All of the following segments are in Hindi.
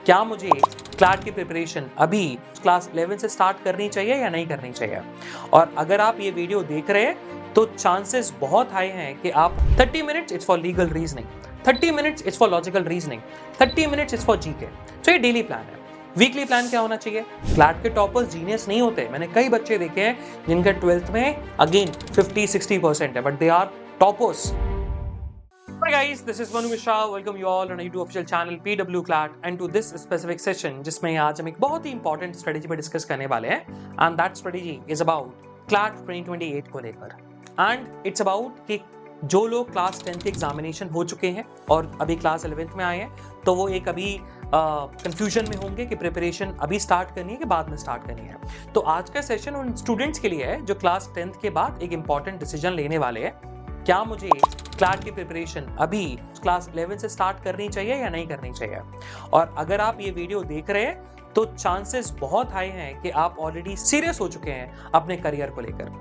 क्या मुझे क्लैट की प्रिपरेशन अभी क्लास 11 से स्टार्ट करनी चाहिए या नहीं करनी चाहिए? और अगर आप ये वीडियो देख रहे हैं तो चांसेस बहुत हाई हैं कि आप 30 minutes it's for legal reasoning, 30 minutes it's for logical reasoning, 30 minutes it's for GK. तो ये डेली प्लान है। वीकली प्लान क्या होना चाहिए? क्लैट के टॉपर्स जीनियस नहीं होते। मैंने कई बच्चे देखे हैं जिनके 12th में अगेन 50-60% है, but they are toppers. Hi guys, this is Manu Mishra. Welcome you all on our YouTube official channel PW Clat and to this specific session जिसमें आज हम एक बहुत ही important strategy पे डिस्कस करने वाले हैं and that strategy is about CLAT 2028 को लेकर and it's about कि जो लोग क्लास 10 के एग्जामिनेशन हो चुके हैं और अभी क्लास 11th में आए हैं तो वो एक अभी कंफ्यूजन में होंगे कि प्रिपरेशन अभी स्टार्ट करनी है कि बाद में स्टार्ट करनी है। तो आज का सेशन उन स्टूडेंट्स के लिए है जो क्लास 10th के बाद एक इंपॉर्टेंट डिसीजन लेने वाले हैं। क्या मुझे क्लैट की प्रिपरेशन अभी क्लास 11 से स्टार्ट करनी चाहिए या नहीं करनी चाहिए? और अगर आप ये वीडियो देख रहे हैं तो चांसेस बहुत हाई हैं कि आप ऑलरेडी सीरियस हो चुके हैं अपने करियर को लेकर।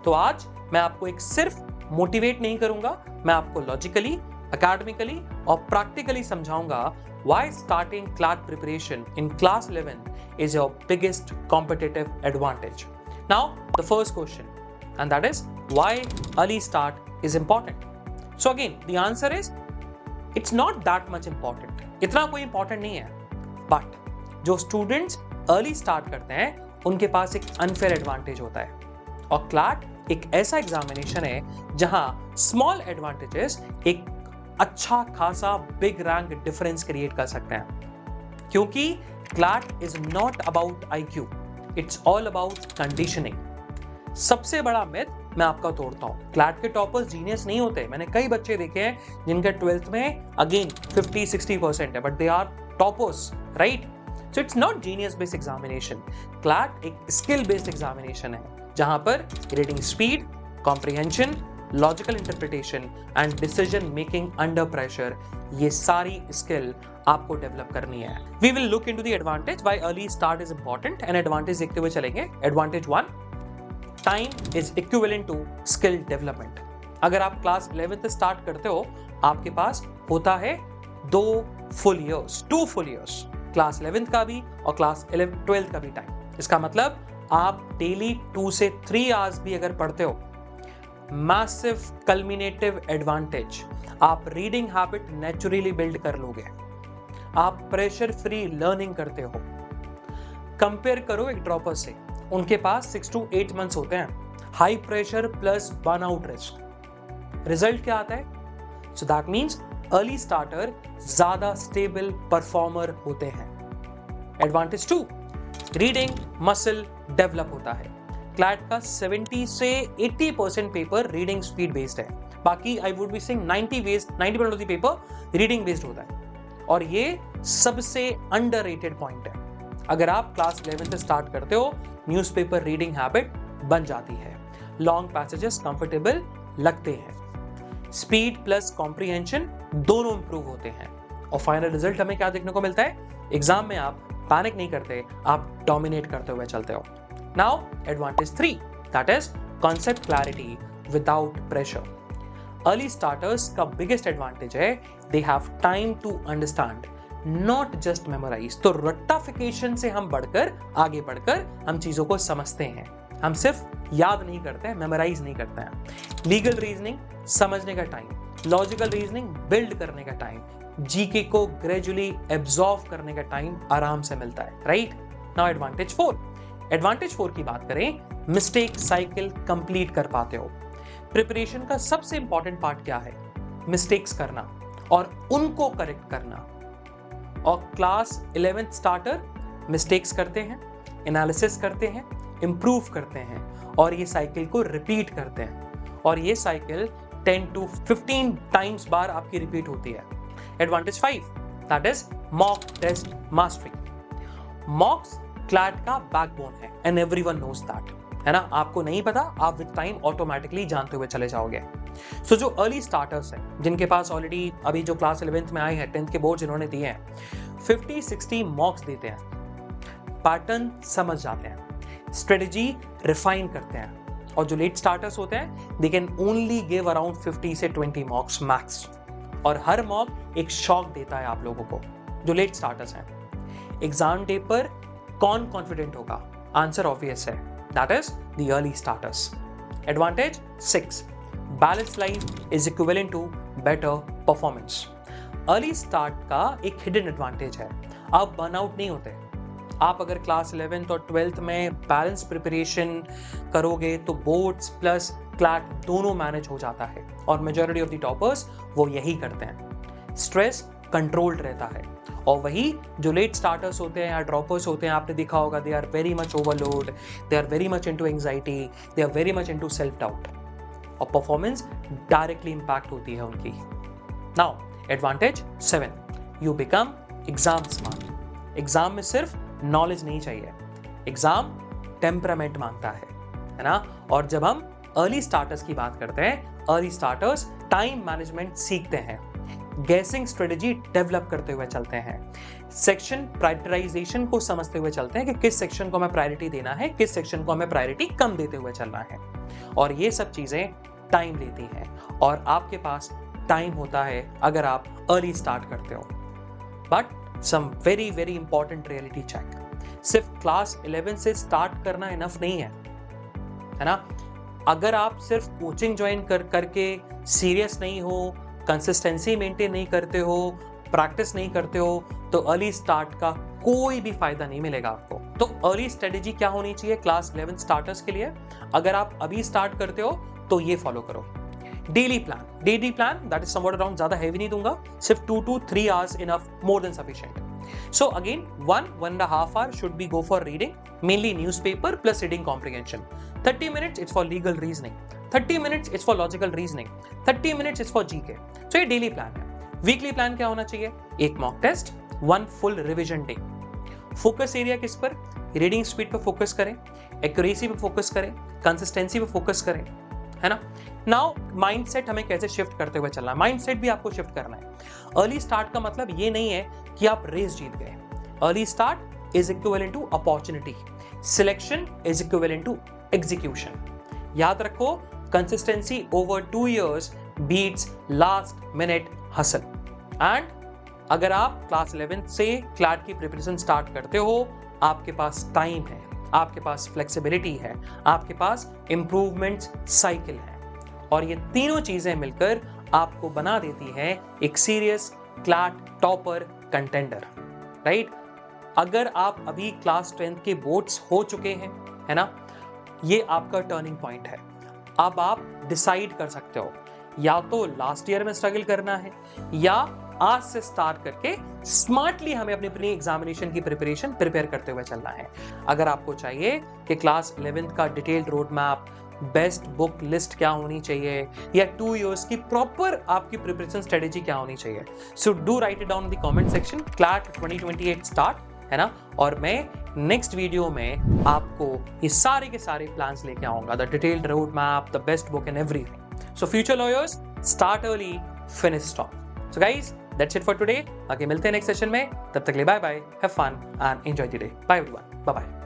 तो आज मैं आपको एक सिर्फ मोटिवेट नहीं करूंगा, मैं आपको लॉजिकली, एकेडमिकली और प्रैक्टिकली समझाऊंगा why starting CLAT preparation in class 11 is your biggest competitive advantage. Now the first question and that is why early start is important. So again the answer is it's not that much important. इतना कोई important नहीं है, but जो students early start करते हैं उनके पास एक unfair advantage होता है और CLAT एक ऐसा एग्जामिनेशन है जहां small advantages एक अच्छा खासा big rank difference create कर सकते हैं, क्योंकि CLAT is not about IQ, it's all about conditioning. सबसे बड़ा मिथ मैं आपका तोड़ता हूं, क्लैट के टॉपर्स जीनियस नहीं होते। मैंने कई बच्चे देखे हैं जिनके 12th में अगेन 50-60% है, but they are toppers, right? So it's not genius based examination. CLAT एक स्किल बेस्ड एग्जामिनेशन है जहां पर reading speed, comprehension, logical interpretation and decision making under pressure, ये सारी स्किल आपको डेवलप करनी है। We will look into the advantage why early start is important and advantage देखते हुए चलेंगे। Advantage 1, time is equivalent to skill development. अगर आप क्लास 11th स्टार्ट करते हो आपके पास होता है 2 फुल ईयर्स, क्लास 11th का भी और क्लास 12th का भी टाइम। इसका मतलब आप डेली 2 से 3 आवर्स भी अगर पढ़ते हो, मैसिव कल्मिनेटिव एडवांटेज, आप रीडिंग हैबिट नेचुरली बिल्ड कर लोगे, आप प्रेशर फ्री लर्निंग करते हो। कंपेयर करो एक ड्रॉपर से, उनके पास 6 to 8 मंथ्स होते हैं, high pressure plus burnout risk. Result क्या आता है? So that means early starter ज्यादा स्टेबल परफॉर्मर होते हैं। एडवांटेज 2, रीडिंग मसल डेवलप होता है। क्लैट का 70 से 80% पेपर रीडिंग स्पीड बेस्ड है, बाकी I would be saying 90% of the paper reading based होता है और ये सबसे अंडररेटेड पॉइंट है। अगर आप क्लास 11 से स्टार्ट करते हो न्यूज़पेपर रीडिंग हैबिट बन जाती है, लॉन्ग पैसेजेस कंफर्टेबल लगते हैं, स्पीड प्लस कॉम्प्रिहेंशन दोनों इंप्रूव होते हैं और फाइनल रिजल्ट हमें क्या देखने को मिलता है? एग्जाम में आप पैनिक नहीं करते, आप डोमिनेट करते हुए चलते हो। Now advantage 3, that is concept clarity without pressure. Early starters का बिगेस्ट एडवांटेज है they have time to understand, not just memorise. तो रट्टाफिकेशन से हम आगे बढ़कर हम चीजों को समझते हैं, हम सिर्फ याद नहीं करते हैं, मेमोराइज नहीं करते हैं। लीगल रीजनिंग समझने का टाइम, लॉजिकल रीजनिंग बिल्ड करने का टाइम, जीके को ग्रेजुअली एब्जॉर्व करने का टाइम आराम से मिलता है, राइट? नाउ एडवांटेज 4 की बात करें, मिस्टेक साइकिल कंप्लीट कर पाते हो। प्रिपरेशन का सबसे इंपॉर्टेंट पार्ट क्या है? मिस्टेक्स करना और उनको करेक्ट करना। और क्लास 11th स्टार्टर मिस्टेक्स करते हैं, एनालिसिस करते हैं, इंप्रूव करते हैं और ये साइकिल को रिपीट करते हैं और ये साइकिल 10 to 15 टाइम्स बार आपकी रिपीट होती है। Advantage 5, that is mock test mastery. Mocks CLAT का बैकबोन है एंड एवरीवन नोज दैट, है ना? आपको नहीं पता, आप विद टाइम ऑटोमेटिकली जानते हुए चले जाओगे। सो जो अर्ली स्टार्टर्स हैं जिनके पास ऑलरेडी अभी जो क्लास 11th में आए हैं, 10th के बोर्ड जिन्होंने दिए हैं, 50-60 मॉक्स देते हैं, पैटर्न समझ जाते हैं, स्ट्रेटजी रिफाइन करते हैं और जो लेट स्टार्टर्स होते हैं they can only give around 50 से 20 मॉक्स मैक्स और हर मॉक एक शॉक देता है आप लोगों को जो लेट स्टार्टर्स हैं। एग्जाम डे पर कौन कॉन्फिडेंट होगा? आंसर ऑब्वियस है, that is the early starters. Advantage 6, balance life is equivalent to better performance. Early start का एक हिडन एडवांटेज है, आप बर्नआउट नहीं होते। आप अगर क्लास 11th और 12th में बैलेंस प्रिपरेशन करोगे तो बोर्ड्स प्लस क्लैट दोनों मैनेज हो जाता है, और मेजॉरिटी ऑफ द टॉपर्स वो यही करते हैं। स्ट्रेस कंट्रोल्ड रहता है, और वही जो लेट स्टार्टर्स होते हैं या ड्रॉपर्स होते हैं, आपने देखा होगा, they are very much overload, they are very much into anxiety, they are very much into self doubt, और परफॉर्मेंस डायरेक्टली इंपैक्ट होती है उनकी। Now advantage 7, you become exam smart. Exam में सिर्फ नॉलेज नहीं चाहिए, एग्जाम टेम्परामेंट मांगता है ना। और जब हम अर्ली स्टार्टर्स की बात करते हैं, अर्ली स्टार्टर्स टाइम मैनेजमेंट सीखते हैं, गैसिंग स्ट्रेटेजी डेवलप करते हुए चलते हैं, सेक्शन प्रायोरिटाइजेशन को समझते हुए चलते हैं कि किस सेक्शन को हमें प्रायोरिटी देना है, किस सेक्शन को हमें प्रायोरिटी कम देते हुए चलना है। और ये सब चीजें टाइम लेती हैं, और आपके पास टाइम होता है अगर आप अर्ली स्टार्ट करते हो। But some very very important reality check, सिर्फ क्लास 11 से स्टार्ट करना इनफ नहीं है ना। अगर आप सिर्फ कोचिंग ज्वाइन करके सीरियस नहीं हो, कंसिस्टेंसी मेंटेन नहीं करते हो, प्रैक्टिस नहीं करते हो, तो अर्ली स्टार्ट का कोई भी फायदा नहीं मिलेगा आपको। तो अर्ली स्ट्रेटेजी क्या होनी चाहिए क्लास 11 स्टार्टर्स के लिए? अगर आप अभी स्टार्ट करते हो तो ये फॉलो करो। Daily plan that is somewhat around, ज्यादा हैवी नहीं दूंगा, सिर्फ 2 to 3 hours enough, more than sufficient. So again 1.5 hour should be go for reading, mainly newspaper plus reading comprehension. 30 minutes it's for legal reasoning, 30 minutes it's for logical reasoning, 30 minutes it's for GK. So ये डेली प्लान है। वीकली प्लान क्या होना चाहिए? एक mock test, 1 full revision day. Focus area किस पर? रीडिंग स्पीड पर फोकस करें, एक्यूरेसी पर फोकस करें, कंसिस्टेंसी पर फोकस करें, है ना। नाउ माइंडसेट हमें कैसे शिफ्ट करते हुए चलना है? माइंडसेट भी आपको शिफ्ट करना है। अर्ली स्टार्ट का मतलब ये नहीं है कि आप रेस जीत गए। Early start is equivalent to opportunity, selection is equivalent to execution. याद रखो, consistency over 2 years beats last minute hustle. And अगर आप क्लास 11 से क्लैट की प्रिपरेशन स्टार्ट करते हो, आपके पास टाइम है, आपके पास फ्लेक्सिबिलिटी है, आपके पास इंप्रूवमेंट साइकिल है, और ये तीनों चीजें मिलकर आपको बना देती हैं एक serious CLAT topper contender, right. अगर आप अभी क्लास 10th के बोर्ड्स हो चुके हैं, है ना, ये आपका टर्निंग पॉइंट है। अब आप डिसाइड कर सकते हो, या तो लास्ट ईयर में स्ट्रगल करना है, या आज से स्टार्ट करके स्मार्टली हमें अपनी एग्जामिनेशन की प्रिपरेशन प्रिपेयर करते हुए चलना है। अगर आपको चाहिए कि क्लास 11th का detailed road map, best book list क्या होनी चाहिए, या 2 years की प्रॉपर आपकी प्रिपरेशन स्ट्रेटेजी क्या होनी चाहिए, so do right it down in the comment section. CLAT 2028 start, है ना। और मैं नेक्स्ट वीडियो में आपको ये सारे के सारे प्लान्स लेके आऊंगा, the detailed road map, the best book and everything. So future lawyers, start early, finish strong. So guys, that's it for today. आगे मिलते हैं नेक्स्ट सेशन में, तब तक के लिए bye bye, have fun and enjoy the day. Bye everyone, bye bye.